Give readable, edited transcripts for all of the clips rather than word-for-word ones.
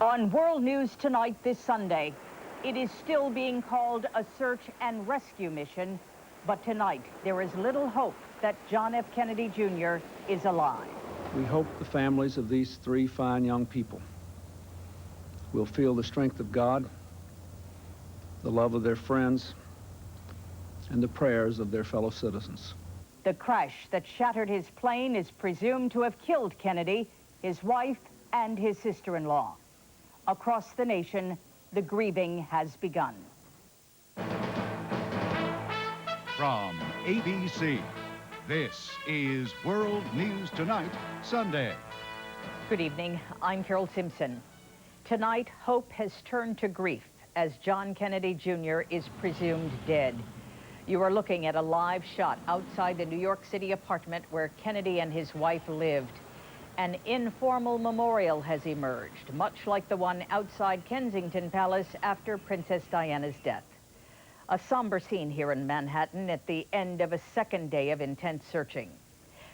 On World News Tonight this Sunday, it is still being called a search and rescue mission, but tonight there is little hope that John F. Kennedy Jr. is alive. We hope the families of these three fine young people will feel the strength of God, the love of their friends, and the prayers of their fellow citizens. The crash that shattered his plane is presumed to have killed Kennedy, his wife, and his sister-in-law. Across the nation, the grieving has begun. From ABC, this is World News Tonight, Sunday. Good evening, I'm Carol Simpson. Tonight, hope has turned to grief as John Kennedy Jr. is presumed dead. You are looking at a live shot outside the New York City apartment where Kennedy and his wife lived. An informal memorial has emerged, much like the one outside Kensington Palace after Princess Diana's death. A somber scene here in Manhattan at the end of a second day of intense searching.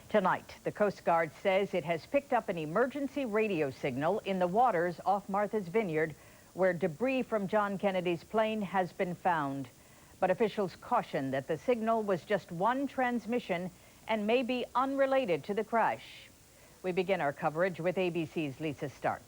Tonight, the Coast Guard says it has picked up an emergency radio signal in the waters off Martha's Vineyard, where debris from John Kennedy's plane has been found. But officials caution that the signal was just one transmission and may be unrelated to the crash. We begin our coverage with ABC's Lisa Stark.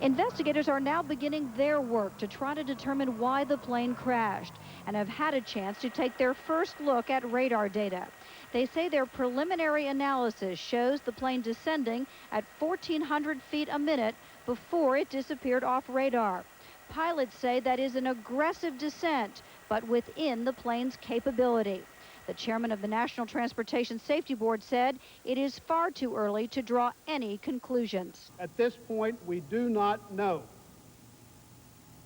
Investigators are now beginning their work to try to determine why the plane crashed and have had a chance to take their first look at radar data. They say their preliminary analysis shows the plane descending at 1,400 feet a minute before it disappeared off radar. Pilots say that is an aggressive descent, but within the plane's capability. The chairman of the National Transportation Safety Board said it is far too early to draw any conclusions. At this point, we do not know.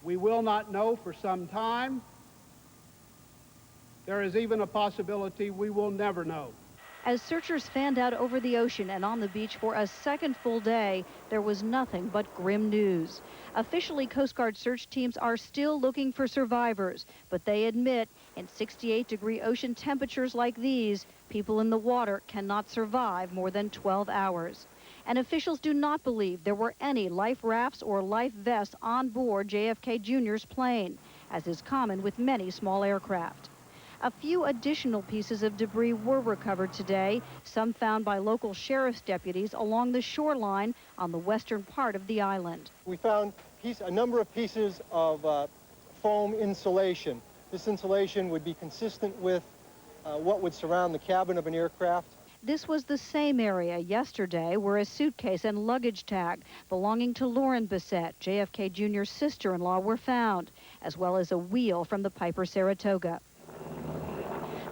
We will not know for some time. There is even a possibility we will never know. As searchers fanned out over the ocean and on the beach for a second full day, there was nothing but grim news. Officially, Coast Guard search teams are still looking for survivors, but they admit in 68-degree ocean temperatures like these, people in the water cannot survive more than 12 hours. And officials do not believe there were any life rafts or life vests on board JFK Jr.'s plane, as is common with many small aircraft. A few additional pieces of debris were recovered today, some found by local sheriff's deputies along the shoreline on the western part of the island. We found a number of pieces of foam insulation. This insulation would be consistent with what would surround the cabin of an aircraft. This was the same area yesterday where a suitcase and luggage tag belonging to Lauren Bissett, JFK Jr.'s sister-in-law, were found, as well as a wheel from the Piper Saratoga.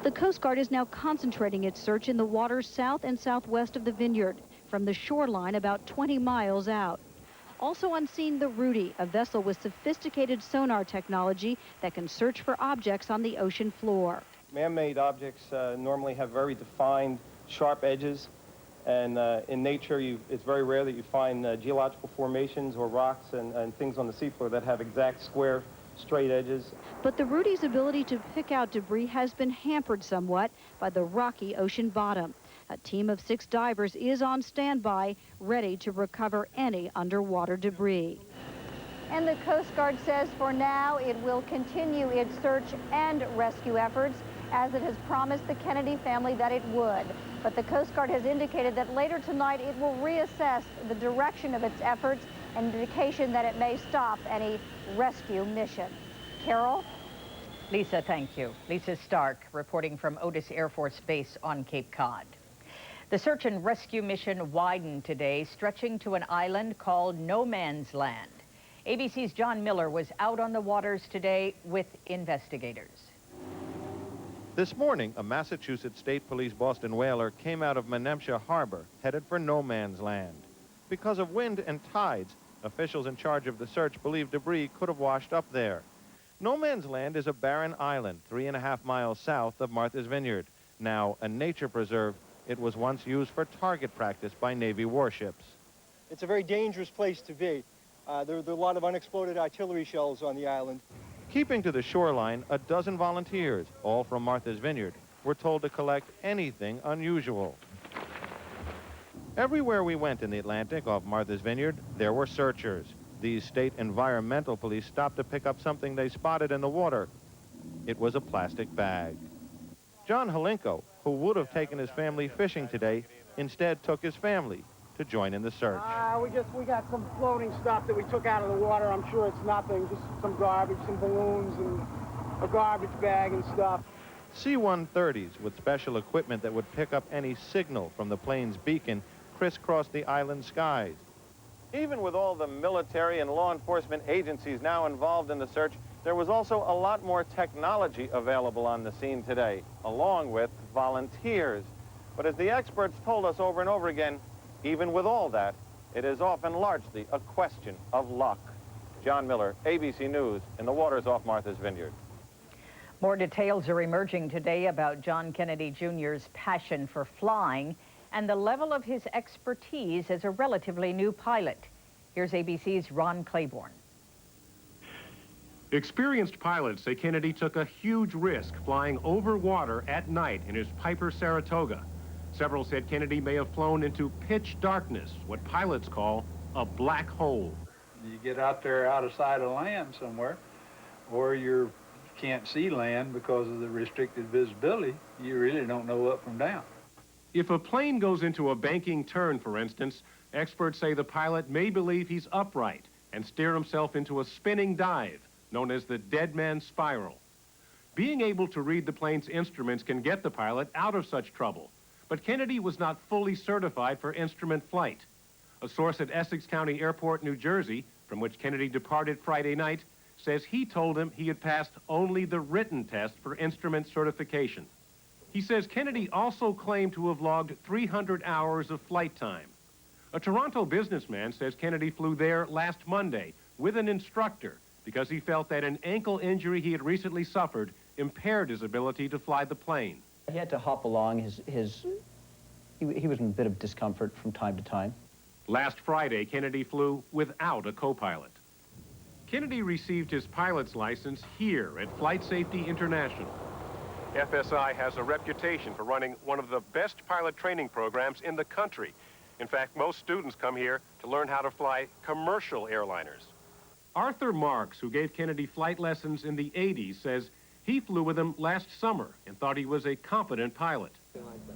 The Coast Guard is now concentrating its search in the waters south and southwest of the Vineyard, from the shoreline about 20 miles out. Also on scene, the Rudy, a vessel with sophisticated sonar technology that can search for objects on the ocean floor. Man-made objects normally have very defined, sharp edges, and in nature, it's very rare that you find geological formations or rocks and things on the seafloor that have exact square, straight edges. But the Rudy's ability to pick out debris has been hampered somewhat by the rocky ocean bottom. A team of 6 divers is on standby, ready to recover any underwater debris. And the Coast Guard says for now it will continue its search and rescue efforts, as it has promised the Kennedy family that it would. But the Coast Guard has indicated that later tonight it will reassess the direction of its efforts, an indication that it may stop any rescue mission. Carol? Lisa, thank you. Lisa Stark reporting from Otis Air Force Base on Cape Cod. The search and rescue mission widened today, stretching to an island called No Man's Land. ABC's John Miller was out on the waters today with investigators. This morning, a Massachusetts State Police Boston whaler came out of Menemsha Harbor, headed for No Man's Land. Because of wind and tides, officials in charge of the search believe debris could have washed up there. No Man's Land is a barren island 3.5 miles south of Martha's Vineyard. Now a nature preserve, it was once used for target practice by Navy warships. It's a very dangerous place to be. There are a lot of unexploded artillery shells on the island. Keeping to the shoreline, a dozen volunteers, all from Martha's Vineyard, were told to collect anything unusual. Everywhere we went in the Atlantic off Martha's Vineyard, there were searchers. These state environmental police stopped to pick up something they spotted in the water. It was a plastic bag. John Holinko, who would have taken his family fishing today, instead took his family to join in the search. We got some floating stuff that we took out of the water. I'm sure it's nothing, just some garbage, some balloons and a garbage bag and stuff. C-130s with special equipment that would pick up any signal from the plane's beacon crisscrossed the island skies. Even with all the military and law enforcement agencies now involved in the search, there was also a lot more technology available on the scene today, along with volunteers. But as the experts told us over and over again, even with all that, it is often largely a question of luck. John Miller, ABC News, in the waters off Martha's Vineyard. More details are emerging today about John Kennedy Jr.'s passion for flying and the level of his expertise as a relatively new pilot. Here's ABC's Ron Claiborne. Experienced pilots say Kennedy took a huge risk flying over water at night in his Piper Saratoga. Several said Kennedy may have flown into pitch darkness, what pilots call a black hole. You get out there out of sight of land somewhere, or you can't see land because of the restricted visibility, you really don't know up from down. If a plane goes into a banking turn, for instance, experts say the pilot may believe he's upright and steer himself into a spinning dive, known as the dead man spiral. Being able to read the plane's instruments can get the pilot out of such trouble, but Kennedy was not fully certified for instrument flight. A source at Essex County Airport, New Jersey, from which Kennedy departed Friday night, says he told him he had passed only the written test for instrument certification. He says Kennedy also claimed to have logged 300 hours of flight time. A Toronto businessman says Kennedy flew there last Monday with an instructor because he felt that an ankle injury he had recently suffered impaired his ability to fly the plane. He had to hop along. He was in a bit of discomfort from time to time. Last Friday, Kennedy flew without a co-pilot. Kennedy received his pilot's license here at Flight Safety International. FSI has a reputation for running one of the best pilot training programs in the country. In fact, most students come here to learn how to fly commercial airliners. Arthur Marks, who gave Kennedy flight lessons in the 80s, says he flew with him last summer and thought he was a competent pilot.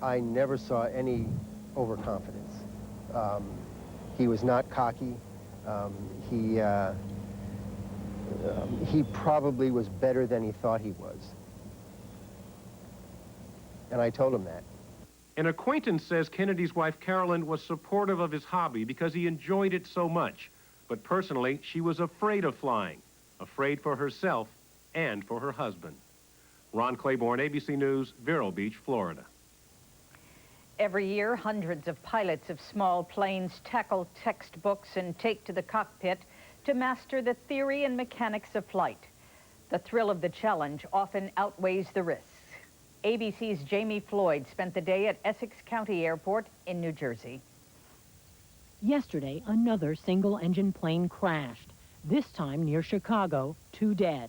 I never saw any overconfidence. He was not cocky. He probably was better than he thought he was. And I told him that. An acquaintance says Kennedy's wife, Carolyn, was supportive of his hobby because he enjoyed it so much. But personally, she was afraid of flying, afraid for herself and for her husband. Ron Claiborne, ABC News, Vero Beach, Florida. Every year, hundreds of pilots of small planes tackle textbooks and take to the cockpit to master the theory and mechanics of flight. The thrill of the challenge often outweighs the risks. ABC's Jamie Floyd spent the day at Essex County Airport in New Jersey. Yesterday, another single-engine plane crashed, this time near Chicago, 2 dead.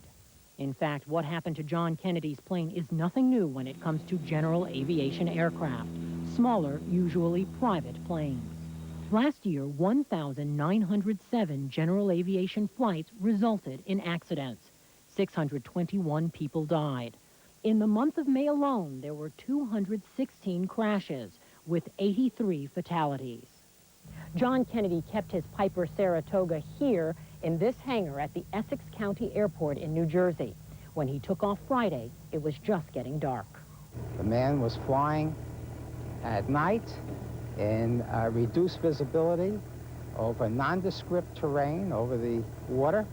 In fact, what happened to John Kennedy's plane is nothing new when it comes to general aviation aircraft, smaller, usually private planes. Last year, 1,907 general aviation flights resulted in accidents. 621 people died. In the month of May alone, there were 216 crashes, with 83 fatalities. John Kennedy kept his Piper Saratoga here in this hangar at the Essex County Airport in New Jersey. When he took off Friday, it was just getting dark. The man was flying at night in reduced visibility over nondescript terrain, over the water,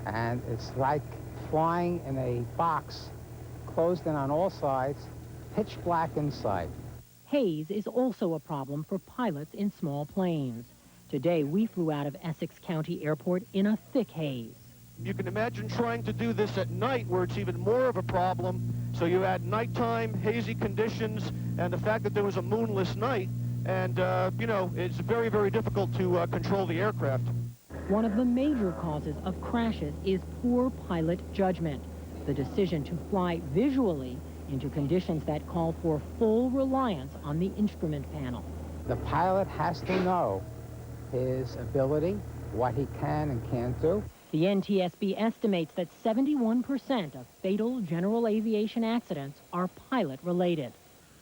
and it's like flying in a box closed in on all sides, pitch black inside. Haze is also a problem for pilots in small planes. Today, we flew out of Essex County Airport in a thick haze. You can imagine trying to do this at night where it's even more of a problem. So you add nighttime, hazy conditions, and the fact that there was a moonless night, and, you know, it's very, very difficult to control the aircraft. One of the major causes of crashes is poor pilot judgment. The decision to fly visually into conditions that call for full reliance on the instrument panel. The pilot has to know his ability, what he can and can't do. The NTSB estimates that 71% of fatal general aviation accidents are pilot-related.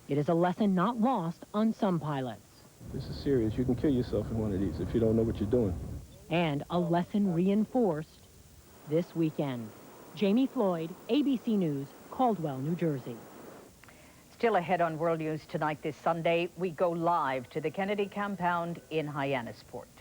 It is a lesson not lost on some pilots. This is serious. You can kill yourself in one of these if you don't know what you're doing. And a lesson reinforced this weekend. Jamie Floyd, ABC News, Caldwell, New Jersey. Still ahead on World News Tonight this Sunday, we go live to the Kennedy compound in Hyannisport.